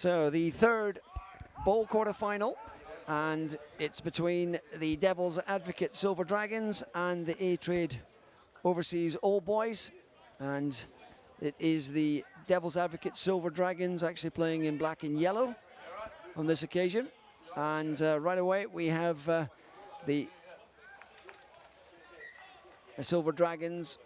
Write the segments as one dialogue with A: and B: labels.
A: So the third bowl quarter-final, and it's between the Devil's Advocate Silver Dragons and the A-Trade Overseas Old Boys, and it is the Devil's Advocate Silver Dragons actually playing in black and yellow on this occasion. And right away we have the Silver Dragons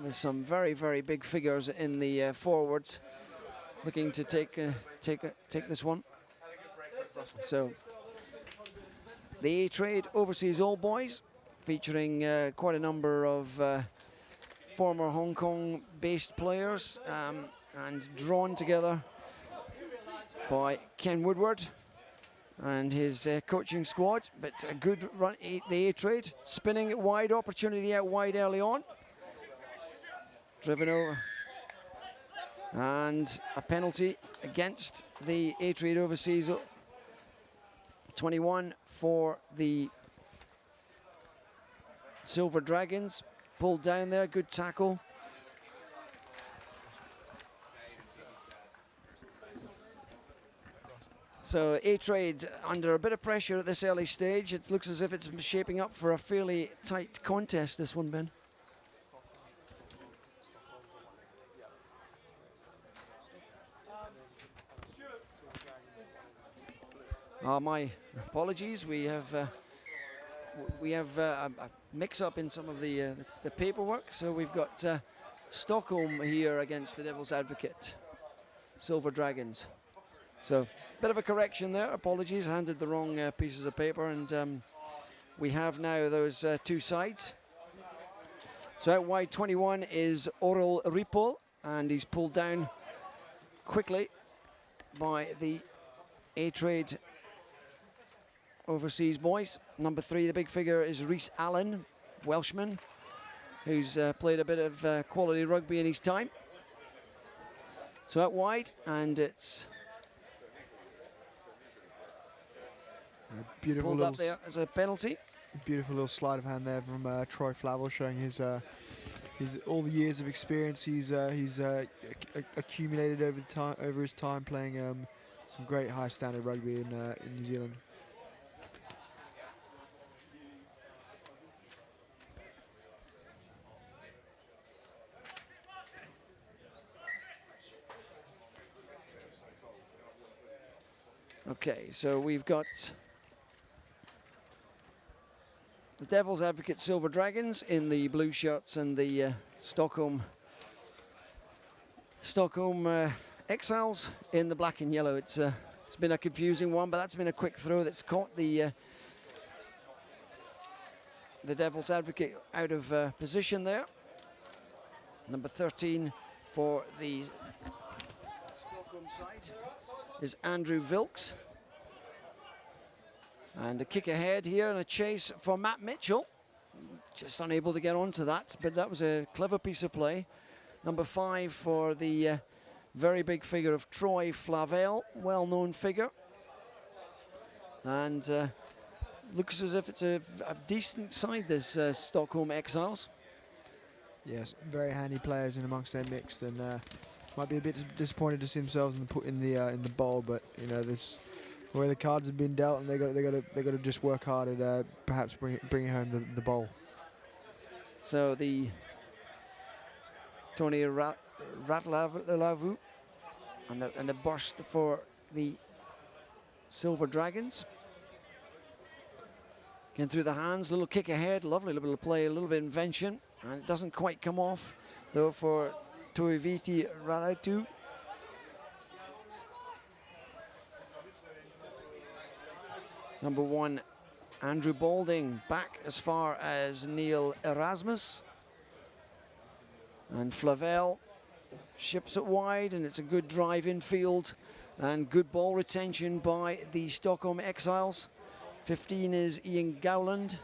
A: with some very, very big figures in the forwards, looking to take this one. So the A-Trade Overseas Old Boys, featuring quite a number of former Hong Kong-based players, and drawn together by Ken Woodward and his coaching squad. But a good run, the A-Trade, spinning it wide, opportunity out wide early on. Driven over. And a penalty against the A-Trade Overseas. 21 for the Silver Dragons. Pulled down there, good tackle. So A-Trade under a bit of pressure at this early stage. It looks as if it's shaping up for a fairly tight contest, this one, Ben. My apologies. We have a mix-up in some of the paperwork. So we've got Stockholm here against the Devil's Advocate Silver Dragons. So bit of a correction there. Apologies, handed the wrong pieces of paper, and we have now those two sides. So out wide 21 is Oral Ripol, and he's pulled down quickly by the A-Trade Overseas Boys. Number 3, the big figure, is Rhys Allen, Welshman, who's played a bit of quality rugby in his time. So out wide, and it's
B: beautiful
A: pulled up there as a penalty.
B: Beautiful little sleight of hand there from Troy Flavel, showing his all the years of experience he's accumulated over his time playing some great high standard rugby in New Zealand.
A: Okay, so we've got the Devil's Advocate Silver Dragons in the blue shirts and the Stockholm Exiles in the black and yellow. It's been a confusing one, but that's been a quick throw that's caught the Devil's Advocate out of position there. Number 13 for the Stockholm side is Andrew Vilks. And a kick ahead here and a chase for Matt Mitchell. Just unable to get onto that, but that was a clever piece of play. Number 5 for the very big figure of Troy Flavel, well-known figure. And looks as if it's a decent side, this Stockholm Exiles.
B: Yes, very handy players in amongst their mix, and might be a bit disappointed to see themselves in the bowl, but you know, this where the cards have been dealt, and they got to just work hard at perhaps bringing home the bowl.
A: So the Tony Ratlavu and the burst for the Silver Dragons. Getting through the hands, little kick ahead, lovely little play, a little bit of invention, and it doesn't quite come off though for Toiviti Ralatu. Number 1, Andrew Balding, back as far as Neil Erasmus. And Flavel ships it wide, and it's a good drive in field and good ball retention by the Stockholm Exiles. 15 is Ian Gowland,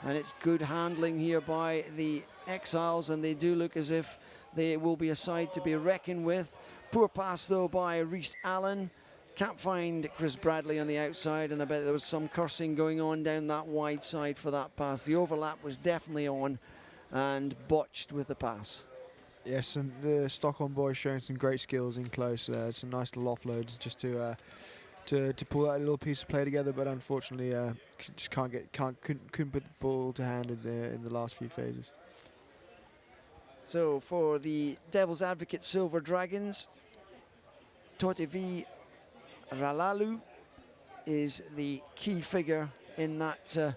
A: and it's good handling here by the Exiles, and they do look as if they will be a side to be reckoned with. Poor pass though by Rhys Allen. Can't find Chris Bradley on the outside, and I bet there was some cursing going on down that wide side for that pass. The overlap was definitely on, and botched with the pass.
B: Yes, and the Stockholm boys showing some great skills in close. Some nice little offloads just to pull that little piece of play together, but unfortunately, just couldn't put the ball to hand in the last few phases.
A: So for the Devil's Advocate Silver Dragons, Totevi Ralalu is the key figure in that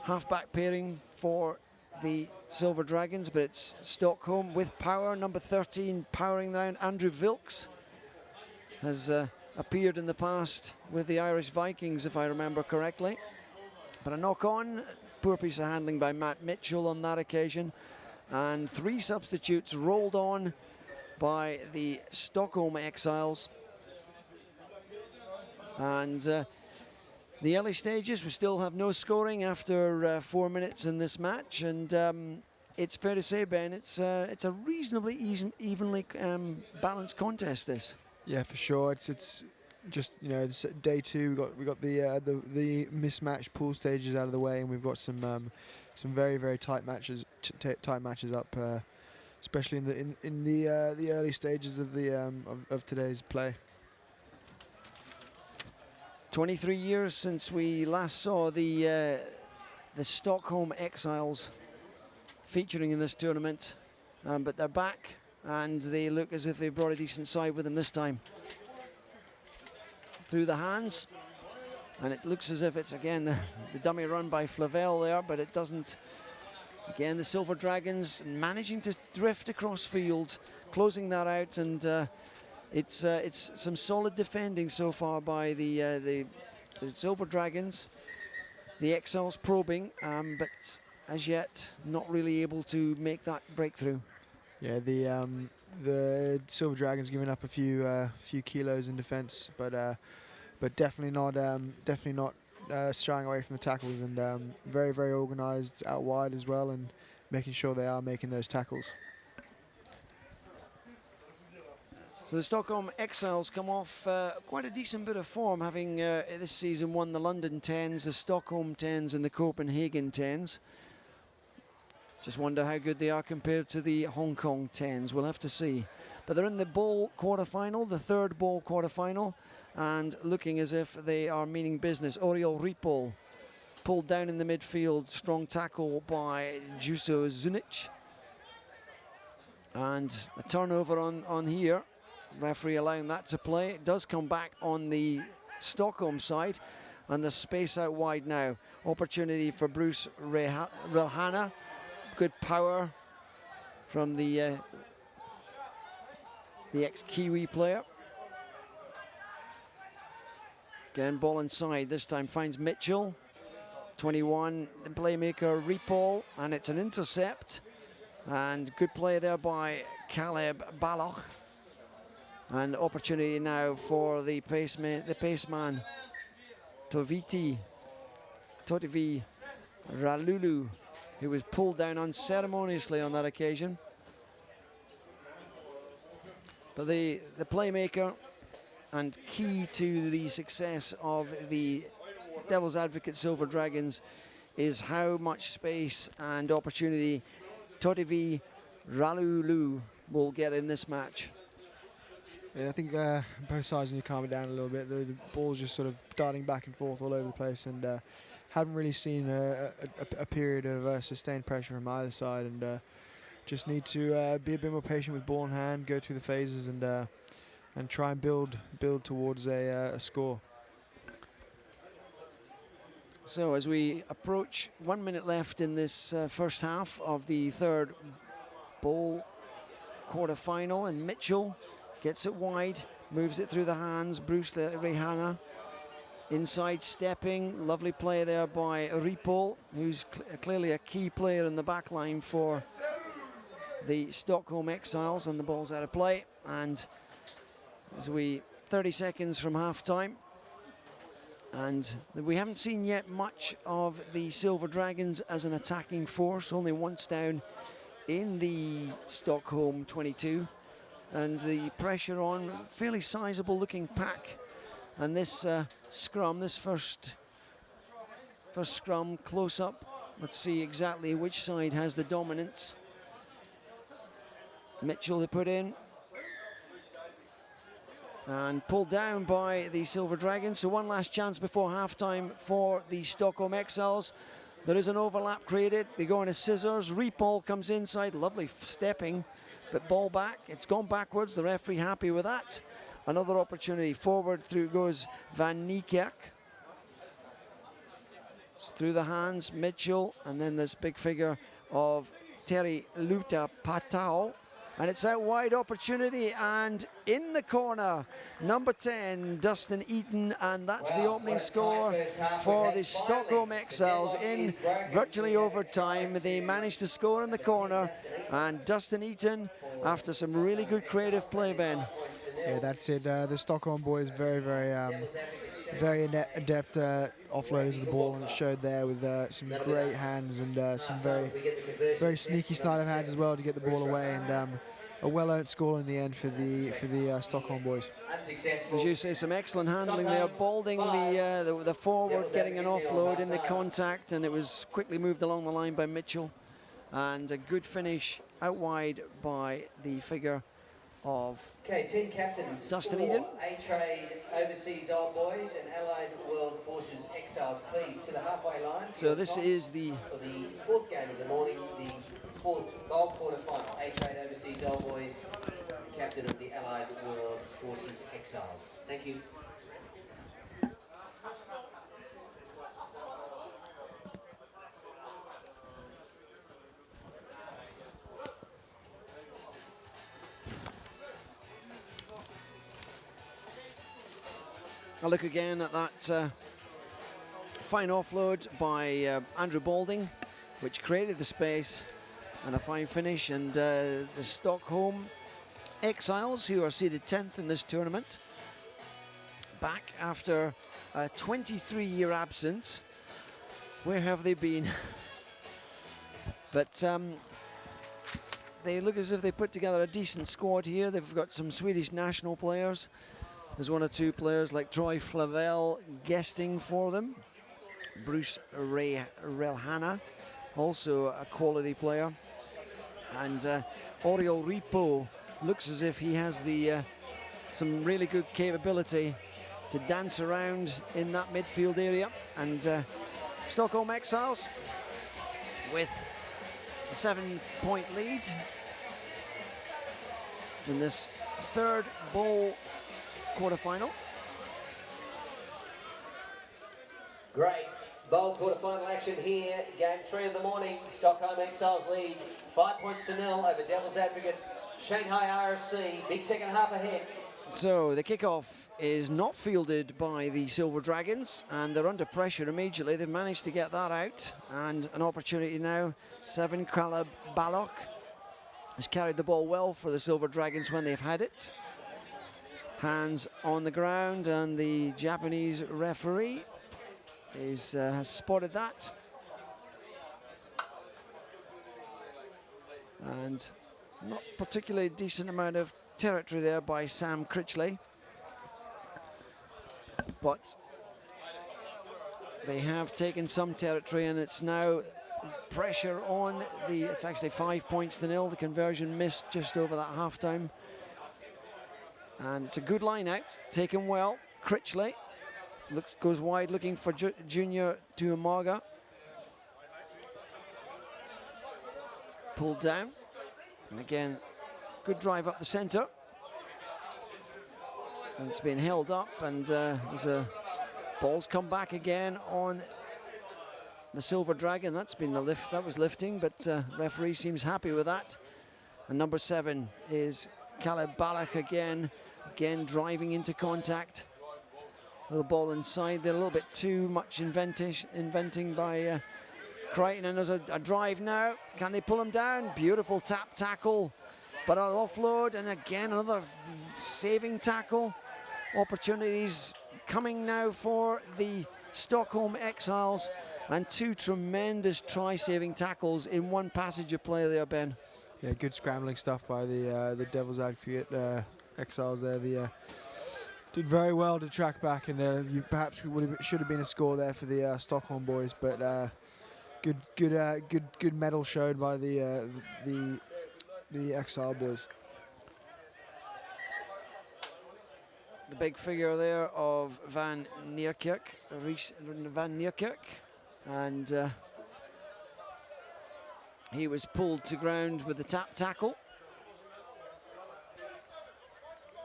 A: halfback pairing for the Silver Dragons, but it's Stockholm with power. Number 13 powering around. Andrew Vilks has appeared in the past with the Irish Vikings, if I remember correctly. But a knock on, poor piece of handling by Matt Mitchell on that occasion. And 3 substitutes rolled on by the Stockholm Exiles. And the early stages, we still have no scoring after 4 minutes in this match. And it's fair to say, Ben, it's a reasonably evenly balanced contest, this.
B: Yeah, for sure. It's just, you know, day 2. We got the mismatched pool stages out of the way, and we've got some very tight matches up, especially in the early stages of the of today's play.
A: 23 years since we last saw the Stockholm Exiles featuring in this tournament, but they're back and they look as if they brought a decent side with them this time. Through the hands, and it looks as if it's again the dummy run by Flavel there, but it doesn't. Again, the Silver Dragons managing to drift across field, closing that out, and it's some solid defending so far by the Silver Dragons. The Exiles probing, but as yet not really able to make that breakthrough.
B: Yeah, the Silver Dragons giving up a few kilos in defence, but definitely not shying away from the tackles, and very organised out wide as well, and making sure they are making those tackles.
A: So the Stockholm Exiles come off quite a decent bit of form, having this season won the London Tens, the Stockholm Tens and the Copenhagen Tens. Just wonder how good they are compared to the Hong Kong Tens. We'll have to see. But they're in the bowl quarterfinal, the third bowl quarterfinal, and looking as if they are meaning business. Oriol Ripol pulled down in the midfield. Strong tackle by Juso Zunic. And a turnover on here. Referee allowing that to play. It does come back on the Stockholm side. And the space out wide now. Opportunity for Bruce Relhana. Good power from the ex-Kiwi player. Again, ball inside. This time finds Mitchell. 21, the playmaker Ripol, and it's an intercept. And good play there by Caleb Baloch. And opportunity now for the paceman, Totevi Ralulu, who was pulled down unceremoniously on that occasion. But the playmaker and key to the success of the Devil's Advocate Silver Dragons is how much space and opportunity Totevi Ralulu will get in this match.
B: Yeah, I think both sides need to calm it down a little bit. The ball's just sort of darting back and forth all over the place, and haven't really seen a period of sustained pressure from either side, and just need to be a bit more patient with ball in hand, go through the phases, and try and build towards a score.
A: So as we approach 1 minute left in this first half of the third bowl quarter-final, and Mitchell gets it wide, moves it through the hands. Bruce Rehana inside stepping. Lovely play there by Ripol, who's clearly a key player in the back line for the Stockholm Exiles, and the ball's out of play. And as 30 seconds from half time, and we haven't seen yet much of the Silver Dragons as an attacking force, only once down in the Stockholm 22, and the pressure on, fairly sizable looking pack. And this scrum, this first scrum close up, let's see exactly which side has the dominance. Mitchell they put in. And pulled down by the Silver Dragons. So one last chance before halftime for the Stockholm Exiles. There is an overlap created. They go into scissors. Repol comes inside. Lovely stepping, but ball back. It's gone backwards. The referee happy with that. Another opportunity. Forward through goes Van Niekerk. It's through the hands, Mitchell, and then this big figure of Terry Luta Patao. And it's out wide opportunity, and in the corner, number 10, Dustin Eaton, and that's the opening score for the Stockholm Exiles in virtually overtime. They managed to score in the corner, and Dustin Eaton, after some really good creative play, Ben.
B: Yeah, that's it. The Stockholm boys very adept offloaders of the ball, and it showed there with some great hands and some very sneaky style of hands as well to get the ball away, and a well-earned score in the end for the Stockholm boys.
A: As you say, some excellent handling there. Balding the forward, getting an offload in the contact, and it was quickly moved along the line by Mitchell. And a good finish out wide by the figure of
C: team captains
A: Dustin Eden.
C: A-Trade Overseas Old Boys and Allied World Forces Exiles, please, to the halfway line.
A: So this is the
C: fourth game of the morning, the fourth gold quarter final. A-Trade Overseas Old Boys, captain of the Allied World Forces Exiles. Thank you.
A: A look again at that fine offload by Andrew Balding, which created the space, and a fine finish. And the Stockholm Exiles, who are seeded 10th in this tournament, back after a 23-year absence. Where have they been? But they look as if they put together a decent squad here. They've got some Swedish national players. There's one or two players like Troy Flavel guesting for them. Bruce Relhana, also a quality player. And Oriol Ripo looks as if he has the some really good capability to dance around in that midfield area. And Stockholm Exiles with a 7-point lead in this third bowl quarter-final.
C: Great. Bowl quarter-final action here. Game 3 of the morning. Stockholm Exiles lead 5 points to 0 over Devil's Advocate Shanghai RFC. Big second half ahead.
A: So the kickoff is not fielded by the Silver Dragons, and they're under pressure immediately. They've managed to get that out, and an opportunity now. 7, Caleb Balok has carried the ball well for the Silver Dragons when they've had it. Hands on the ground, and the Japanese referee has spotted that. And not particularly decent amount of territory there by Sam Critchley. But they have taken some territory, and it's now pressure on the, it's actually 5 points to 0. The conversion missed just over that half-time. And it's a good line out, taken well. Critchley goes wide, looking for Junior Tuamaga. Pulled down. And again, good drive up the centre. And it's been held up, and there's a ball's come back again on the Silver Dragon. That's been a lift, that was lifting, but referee seems happy with that. And number 7 is Caleb Balak again driving into contact. Little ball inside there, a little bit too much inventing by Crichton, and there's a drive now. Can they pull him down? Beautiful tap tackle, but an offload, and again another saving tackle. Opportunities coming now for the Stockholm Exiles, and 2 tremendous try-saving tackles in one passage of play there, Ben.
B: Yeah, good scrambling stuff by the Devil's Advocate Exiles there. Did very well to track back, and perhaps should have been a score there for the Stockholm boys, but good medal showed by the the Exile boys.
A: The big figure there of Van Niekerk, Ries Van Niekerk, and he was pulled to ground with the tap tackle.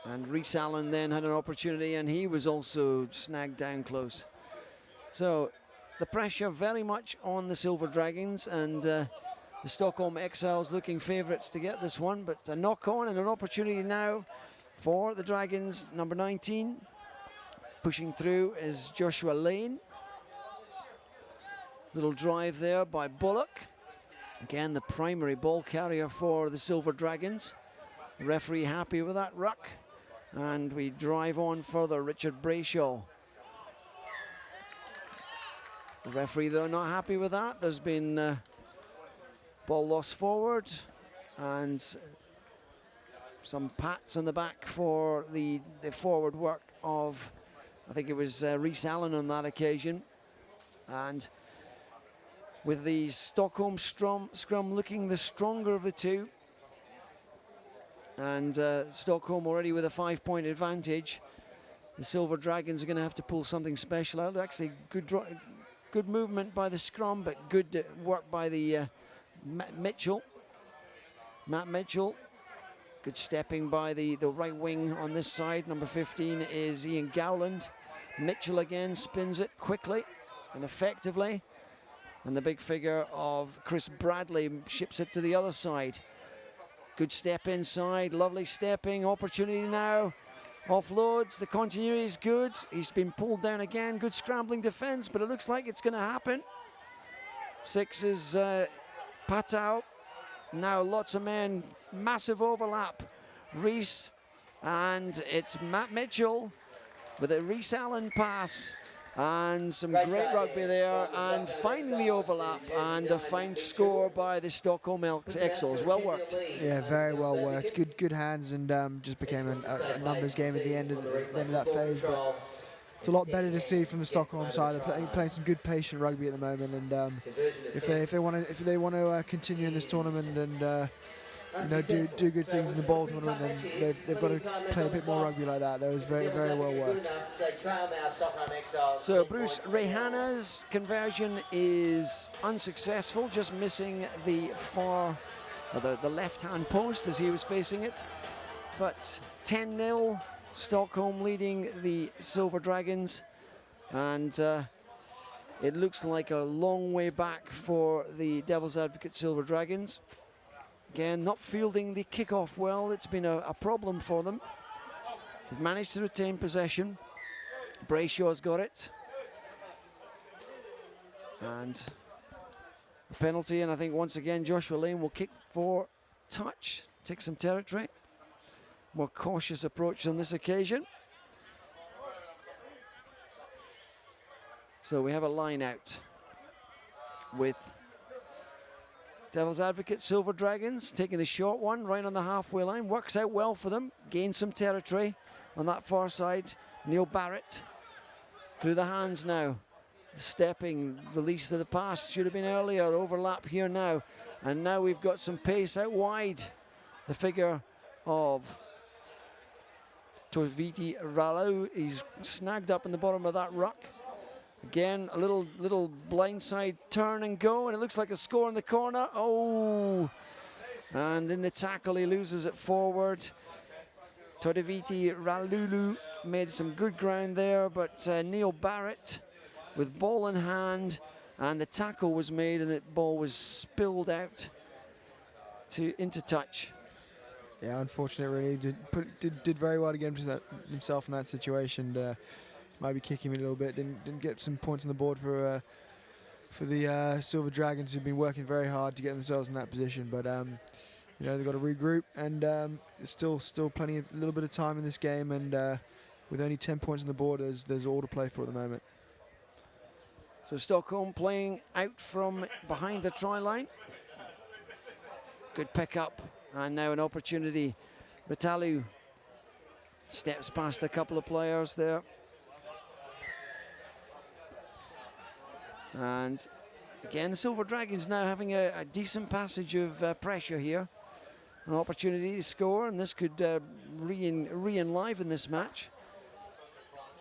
A: And Rhys Allen then had an opportunity, and he was also snagged down close. So the pressure very much on the Silver Dragons, and the Stockholm Exiles looking favourites to get this one, but a knock on and an opportunity now for the Dragons. Number 19 pushing through is Joshua Lane. Little drive there by Bullock. Again, the primary ball carrier for the Silver Dragons. The referee happy with that ruck, and we drive on further. Richard Brayshaw. The referee, though, not happy with that. There's been ball lost forward, and some pats on the back for the forward work of, I think it was Rhys Allen on that occasion. And with the Stockholm scrum looking the stronger of the two, and Stockholm already with a 5-point advantage, the Silver Dragons are going to have to pull something special out. Actually, good movement by the scrum, but good work by the Matt Mitchell. Good stepping by the right wing on this side. Number 15 is Ian Gowland. Mitchell again spins it quickly and effectively. And the big figure of Chris Bradley ships it to the other side. Good step inside, lovely stepping, opportunity now. Offloads, the continuity is good. He's been pulled down again, good scrambling defense, but it looks like it's gonna happen. 6 is Patau. Now lots of men, massive overlap. Rhys, and it's Matt Mitchell with a Rhys Allen pass. And some great rugby there, and finding the overlap, and a fine score by the Stockholm Exiles. Well worked.
B: Yeah, very well worked. Good hands, and just became a numbers game at the end of that phase. But it's a lot better to see from the Stockholm side. They're playing some good patient rugby at the moment, and if they want to continue in this tournament and do good things in the ball tournament, then they've got to play a bit more rugby like that. That was very well worked.
A: So Bruce Rehana's conversion is unsuccessful, just missing the the left-hand post as he was facing it. But 10-0, Stockholm leading the Silver Dragons, and it looks like a long way back for the Devil's Advocate Silver Dragons. Again, not fielding the kickoff well. It's been a problem for them. They've managed to retain possession. Brayshaw's got it. And a penalty, and I think once again Joshua Lane will kick for touch, take some territory. More cautious approach on this occasion. So we have a line out with Devil's Advocate, Silver Dragons, taking the short one right on the halfway line. Works out well for them. Gains some territory on that far side. Neil Barrett through the hands now. The stepping, release of the pass should have been earlier. Overlap here now. And now we've got some pace out wide. The figure of Toviti Ralau. He's snagged up in the bottom of that ruck. Again, a little blindside turn and go, and it looks like a score in the corner. Oh! And in the tackle, he loses it forward. Todaviti Ralulu made some good ground there, but Neil Barrett with ball in hand, and the tackle was made, and the ball was spilled out into touch.
B: Yeah, unfortunate really. Did very well to get himself in that situation. Maybe kick him a little bit. Didn't get some points on the board for the Silver Dragons, who've been working very hard to get themselves in that position. But they've got to regroup, and still a little bit of time in this game, and with only 10 points on the board, there's all to play for at the moment.
A: So Stockholm playing out from behind the try line. Good pick-up, and now an opportunity. Ratalu steps past a couple of players there. And again, the Silver Dragons now having a decent passage of pressure here. an opportunity to score, and this could re-enliven this match.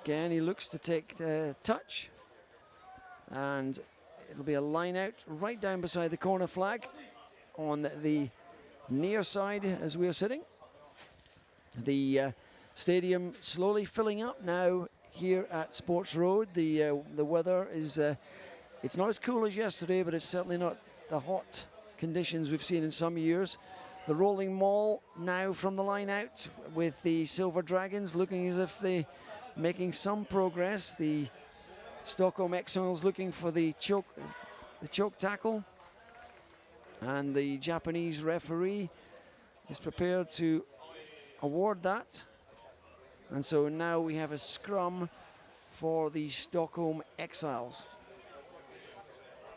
A: Again, he looks to take touch, and it'll be a line out right down beside the corner flag on the near side as we are sitting. The stadium slowly filling up now here at Sports Road. The weather is, it's not as cool as yesterday, but it's certainly not the hot conditions we've seen in some years. The rolling maul now from the line out with the Silver Dragons looking as if they're making some progress. The Stockholm Exiles looking for the choke tackle, and the Japanese referee is prepared to award that. And so now we have a scrum for the Stockholm Exiles,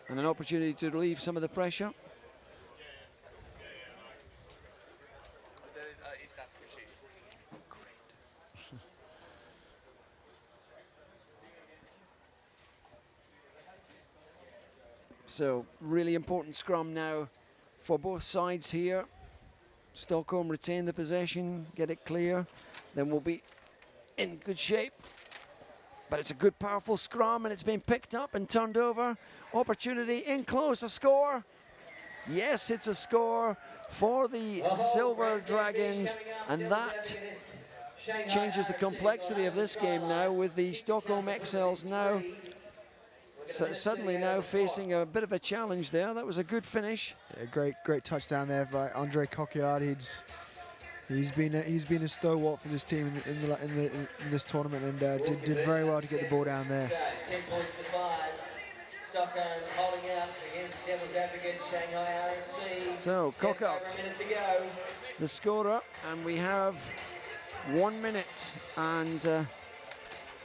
A: and an opportunity to relieve some of the pressure. So really important scrum now for both sides here. Stockholm retain the possession, get it clear, then we'll be in good shape. But it's a good, powerful scrum, and it's been picked up and turned over. Opportunity in close, a score. Yes, it's a score for the Silver Dragons, and that changes the complexity of this game now, with the Stockholm Exiles now suddenly now facing a bit of a challenge there. That was a good finish.
B: Yeah, great touchdown there by Andre Coquillard. He's been a stalwart for this team in this tournament, and did very well to get the ball down there.
C: 10 points to 5. Stockholm holding out against Devil's Advocate Shanghai RFC.
A: So Coquillard, the scorer, and we have 1 minute and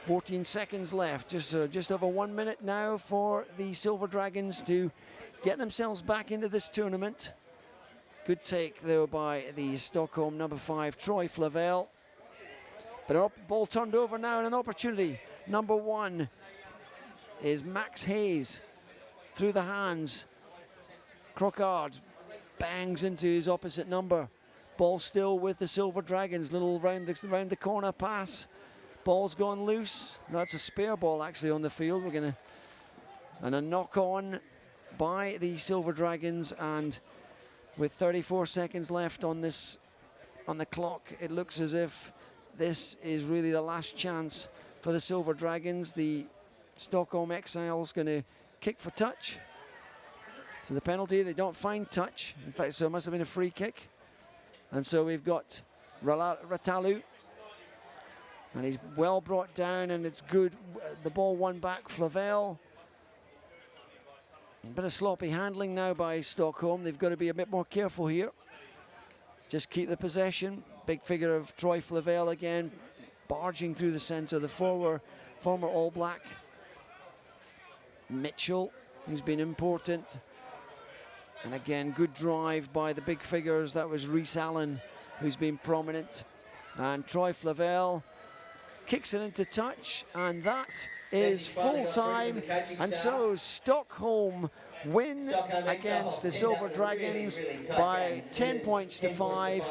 A: 14 seconds left. Just over 1 minute now for the Silver Dragons to get themselves back into this tournament. Good take though by the Stockholm number 5, Troy Flavel. But a ball turned over now, and an opportunity. Number 1 is Max Hayes through the hands. Crocard bangs into his opposite number. Ball still with the Silver Dragons. Little round the corner pass. Ball's gone loose. That's a spare ball actually on the field. And a knock on by the Silver Dragons, and with 34 seconds left on the clock, it looks as if this is really the last chance for the Silver Dragons. The Stockholm Exiles going to kick for touch. To the penalty, they don't find touch. In fact, so it must have been a free kick. And so we've got Ratalu, and he's well brought down, and it's good. The ball won back, Flavel. A bit of sloppy handling now by Stockholm. They've got to be a bit more careful here. Just keep the possession. Big figure of Troy Flavel again, barging through the centre. The former All Black. Mitchell, who's been important. And again, good drive by the big figures. That was Rhys Allen, who's been prominent. And Troy Flavel kicks it into touch, and that is full time. And so Stockholm win against the Silver Dragons by 10 points to 5.